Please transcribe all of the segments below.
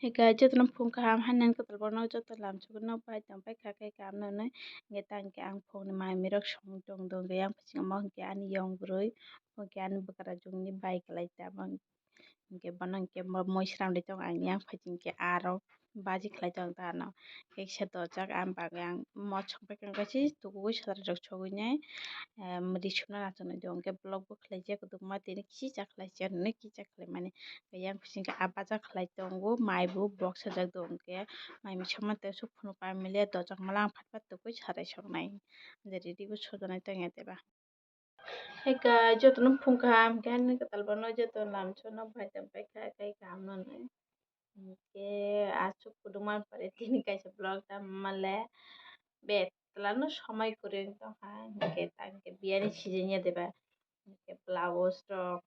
Hey guys, jotono phone kaham hanan ko talbono joto lam chukuno pai tang pai kha kai kam no nai nge tang ke ang phone ni mai mirok song tong dong ge yang paching mo ke ani yong broi mo ke ani bakara jung ni bike lai ta bang ke banang ke moi sram de tong ang yang paching ke aro baji khlai tong ta no ke se to jak am ba yang mo chong pai kang chi tu ko sar jok chogui nai risuna nachono dong ke blog bo khlai je kutuk ma tini kisi cha khlai che ne ki cha khlai mane yang kusin ke apa cha khlai tongo mai bo box sajak dong ke mai mi chama te su phunu pa mile to chak malang phat phat to koi sarai sok nai je ready ko sojanai tang ete ba he ka jotono phungka am ke han ke talbono joto lam chono bhai tam pai kha kai kam no nai ke achuk kuduman pare tini kaisa blog ta male বেতলানো সময় করে তো হ্যাঁ তাকে বিয়ানি সিজে নিয়ে দেবে blouse rock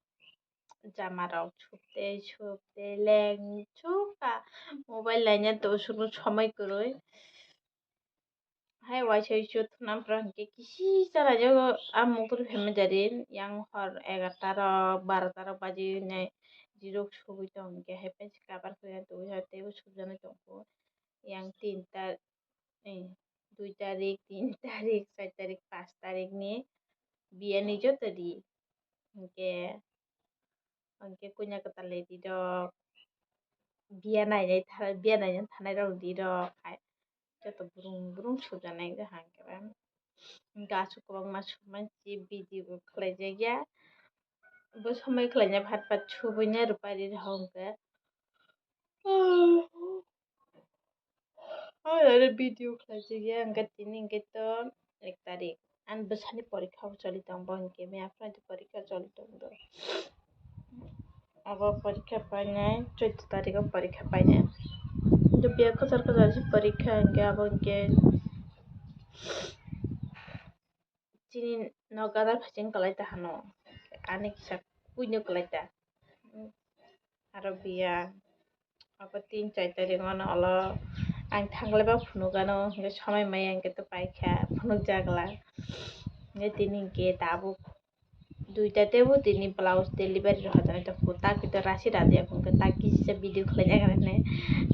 জামা rock ছুপতে লেংচুকা mobile লাইনে তো শুধু সময় করে hai wai chai chu thunam prang ke kisi chara jo am motor pheme jarin yang hor 11 ro 12 ro baji ne jirok ছবি তো ke hai pe kabar করে তো হতে সুজনে তো yang 3 ta 2 tarik 3 tarik 4 tarik 5 tarik ni biar ni jo tadi ke angke kunya kata lady dog biar nai thanai dog di dog hai joto burung burung sujanai ga hangke ban gasu ko ma suman chi video khlai je ya bo samai khlai nya phat phat subui nya rupari hongke ada video khlai je ya angka tini angke to 1 tarik an besani porikha chali tang bon ke me afra porikha chali tang do अब परीक्षा पाइने 14 तारिख परीक्षा पाइने जो बिया कचर परीक्षा इनके अब इनके चिनी नगादा फचिंग कलाइता हनो आने किसा पुइनो कलाइता आरो बिया अब 3-4 तारिख मन अल आं थांगलेबा फुनुगानो इनके समय माय इनके तो पाइखा फुनुक जागला इनके तिनी इनके दाबो 2টা তেবো তিনি ব্লাউজ ডেলিভারি রহাজানে তো তাকি তো রাশি রাজে এখন তাকি সে ভিডিও খলে জায়গা নে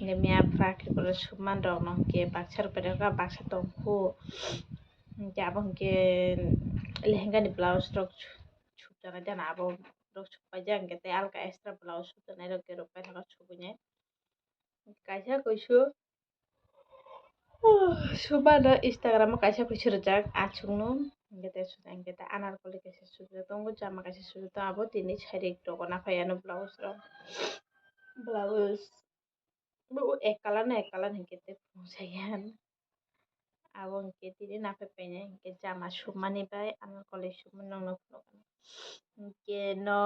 নে মিয়া ফ্রাক করে সুমান রং কে বাক্সার পরে কা বাক্সা তো খু কে আবং কে লেহেঙ্গা নি ব্লাউজ রক ছুপ জানা দেন আবো রক ছুপাই জাং কে তে আলকা এক্সট্রা ব্লাউজ ছুপ জানা রক কে রপাই থাকা ছুবুনে কাইসা কইছো সুবানা ইনস্টাগ্রামে কাইসা কইছো রজাক আছুংনো kita anarkoli kaisa sudah tunggu jama kaisa sudah tuh abo tini cari toko nakayano blouse ro blouse bu ekalan hingkete pungsayan abo hingke tini nape penye hingke jama sumani bai anarkoli suman nong no hingke no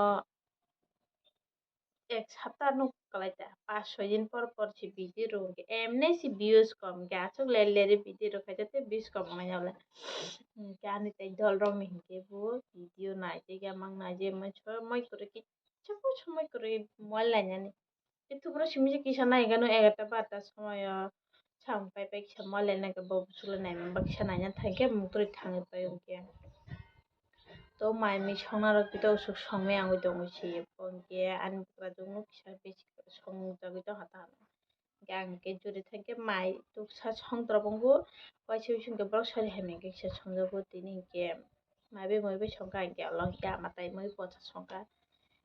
এক সপ্তাহ no কলাইতা 5-6 দিন পর পর সে video রোগে এমনি সে views কম গাছ লেলে video রখাইতে views কম না যাওলে গানি তাই দল রং মিহিকে বু ভিডিও নাই যে গামাং নাই যে মই করে কি চকো সময় করে মোবাইল লাইনানি কিন্তু পুরো সিমিজে কিসা নাই গানো 11টা 12টা সময় সাম পাই পাই কিসা মোবাইল লাইনাকে ববসুলে নাই বা কিসা নাইনা থাকে মুতরি থাঙে পাই ওকে তো মাই মি সংনার কিতো সুখ সংমে আঙুই দংছি পংকে আনি বুকরা দংনো কিসা বেশি সংজাগি তো হাতা গাंके जुरि थांके माइ तुकसा संद्रबंगो वाइसे बिसुंके ब्लग सारि हामेंके किसा संजागो तिनि के माबे संका के अलं के आमाताय मै पचा संका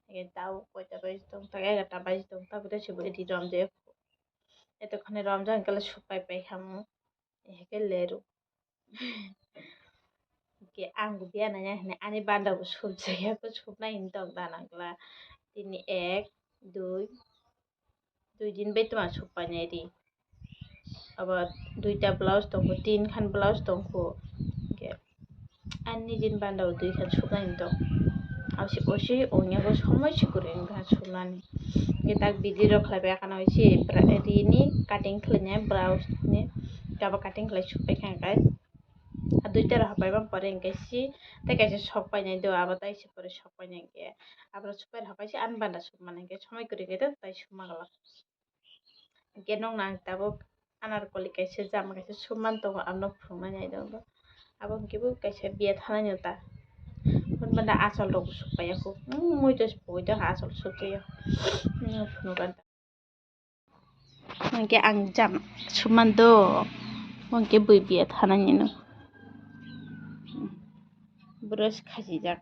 के दाउ कयटा बाजि दं ता 11টা बाजि दं ता बिदा सिबो दी रमजे एतखने रमजान कले सुपाय पाय खामु एके लेरु के आंगु बियाना हने आनि बान्दाबो सुबजायाबो सुबनाय दं दानांगला तिनि 1 2 दिन बेतमा सुपाय दी अब 2টা ব্লাউজ দंखो 3 খান ব্লাউজ दंखो के आनि दिन बान्दाबो 2 খাन सुबनाय दं आवसि ओसि ओनियाबो समय सिकुरे इंगा सुनानि के ताक बिदि रखलायबाय खाना होइसि रिनि काटिंग खलने ब्लाउज ने गाबा काटिंग खलाय सुपाय खांगाय आ 2টা रहाबायबा परे इंगायसि ताय कायसे सकपायनाय दो आबा तायसे परे सकपायनाय के आबरा सुपाय रहाबायसि आन बान्दा सुमानाय के समय करे के ताय सुमागला के नong nang tabo anarkoli kaisa jama kaisa suman to amno phumani dong abo kebu kaisa biya thanai nota kon banda asal rok supaya ko moi to spoi to asal supaya phunu Mungkin ang jam cuman do mungkin buibiat hananya no brush khajijak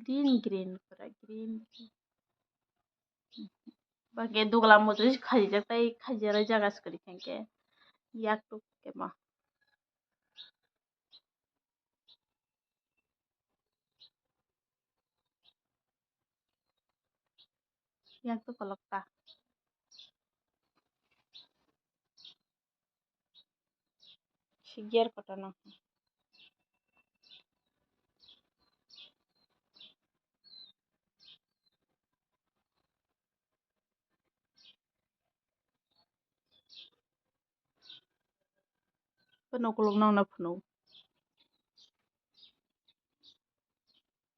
green pura green bagi dugla mujus khajijak tai khajara jagas kori kengke yak tuk ke ma yak tuk kolok ta shigyar kotano penuh kulung nang na penuh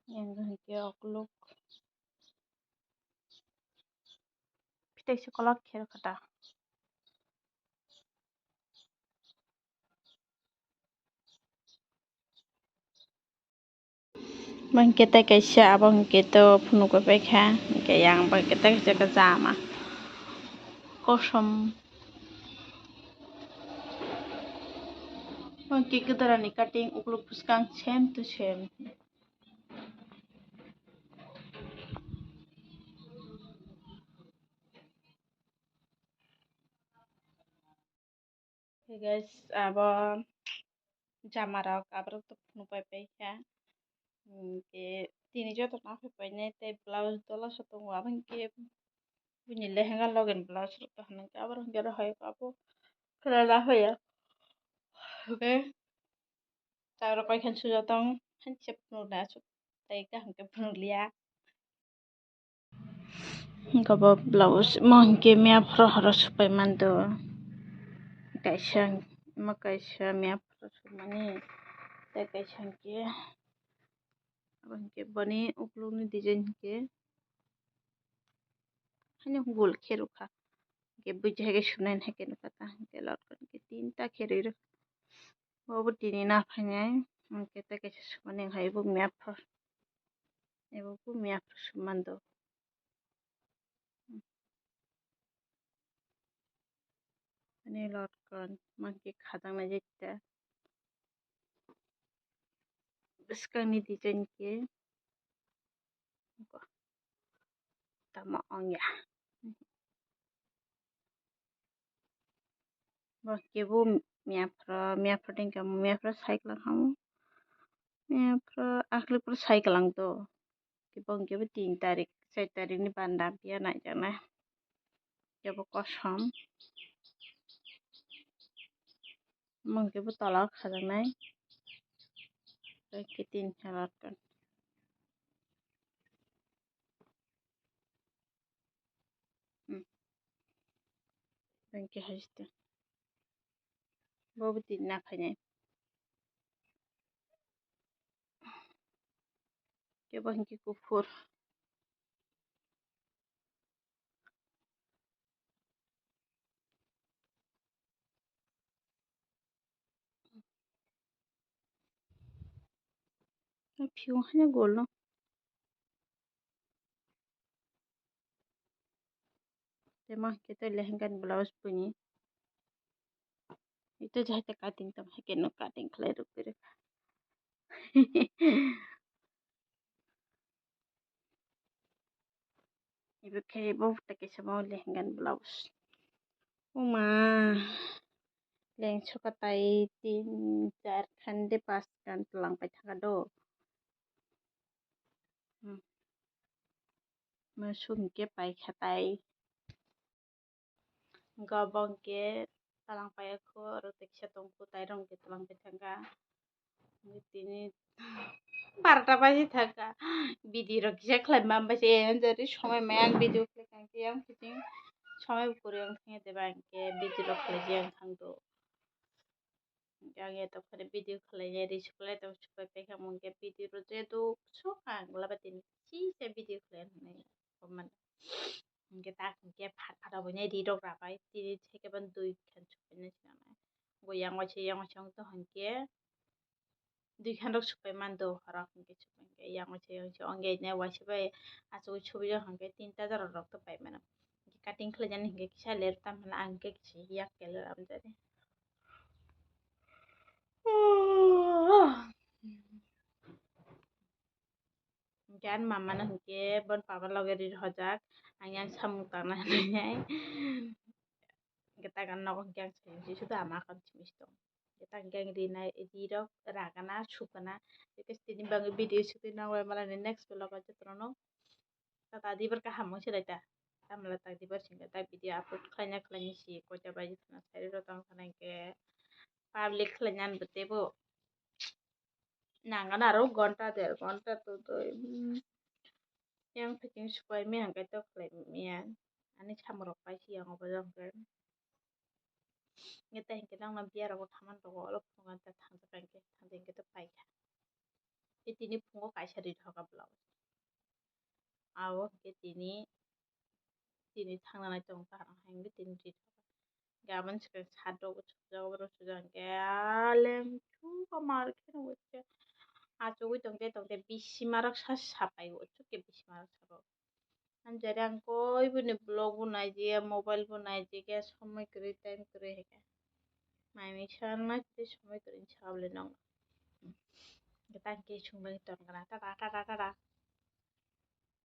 yang ke okuluk pitek sekolak kher kata bang kita kaisa abang kita penuh ke pekha ke yang bang kita kaisa ke zama kosong bang kita darani cutting ukuluk puskang same to same hey guys abo jamarok abrok to penuh pekha ke tini joto na pekha te blouse dola sotong abang ke bunyi lehenga logen blouse to hanan ke abrok gero hay apo kelala hoya oke cara kau kan sudah tong kan siap penuh nasu tai ka hangke penuh lia kaba blouse mangke mia pro harus supaya mando kaisang makaisa mia pro sumani tai kaisang ke abang ke bani uklung ni design ke hanya gul kheru kha ke bujhe ke sunain heke no kata ke lot ke tinta kheru babu tini na phanyai mangke tai kaisa sumani hai bu mia pro ebu bu mia pro sumando ini lot kon mangke khadang na jetta sekarang ni design ke tama ong ya bah kebu mia pro tingka mia pro cycle kamu mia pro akli pro cycle ang to kebong kebu 3 tarik 4 tarik ni banda pia naik jana kebu kosong mong kebu tolak khadang nai ke 3 halat kan bangke hajte babu 3 na khanya kebong ke kufur piu hanya gol no temah kita lehengan blouse bunyi itu jahit cutting tam hake no cutting khlai ru pere ibu kayak ibu take sama lehengan blouse uma leng choka tai 3 4 khande 5 kan tulang pai thaka do masum ke pai khatai gabang ke talang pai ko rotek setong ku tai rong ke tulang pai thaka tini 12টা বাজে থাকা video কিসে খাইমাম বাজে এনজারি সময় মায়াং video click আংকে yang penting সময় করে ang thenge deba angke video খাই যে ang thangdo yang eto khare video খাই যে রিচ খাই তো সুপাই পেখা মঙ্কে ভিডিও যে তো so ang labatin si se video খাই নাই কমান angke ta angke phat phata bone ri dok ra pai ti থেকে ban dui khan supai na sina goyang wa che yang wa chang to angke 2 khan dok supai man do harak angke yang macam angge ne wasi bay asu chubi jang hangke tinta jar rok to pai mana cutting khlejan hingke kisa ler tam hala angke kisi yak kel am jare kan mama na hingke bon papa lage rir hojak ang samung tana nyai kita kan nok yang sih sudah makan cimis dong kita geng rina dirok ragana sukana itu tini bang video sudah nawai malah next vlog aja trono tadi berkaham sih dah kita malah tadi bersingkat tapi video upload kelanya kelanya sih kau coba aja sana saya rotang sana ke public kelanyan betul bu nah kan aru gonta tuh yang penting supaya mi angkat tuh kelemian ani camurok sih yang apa dong kan kita yang kita nggak biar aku taman tuh kalau pengen tatang tuh kan kita tuh pai ini pungo kaisa di thoka blau awo tini thangna tong ta hang tini di thoka gaban sekarang sado jago baru sudah galem chuka mar kena wajah acu tongte bisi marak sapai wajah ke bisi marak sabo anjari angko ibu nih blog bunai dia mobile bunai dia সময় করে time করে হেকা মাইমি সারনা যদি সময় করে ছাবলে নং kita ke chungbang tong kana ta ta ta ta ta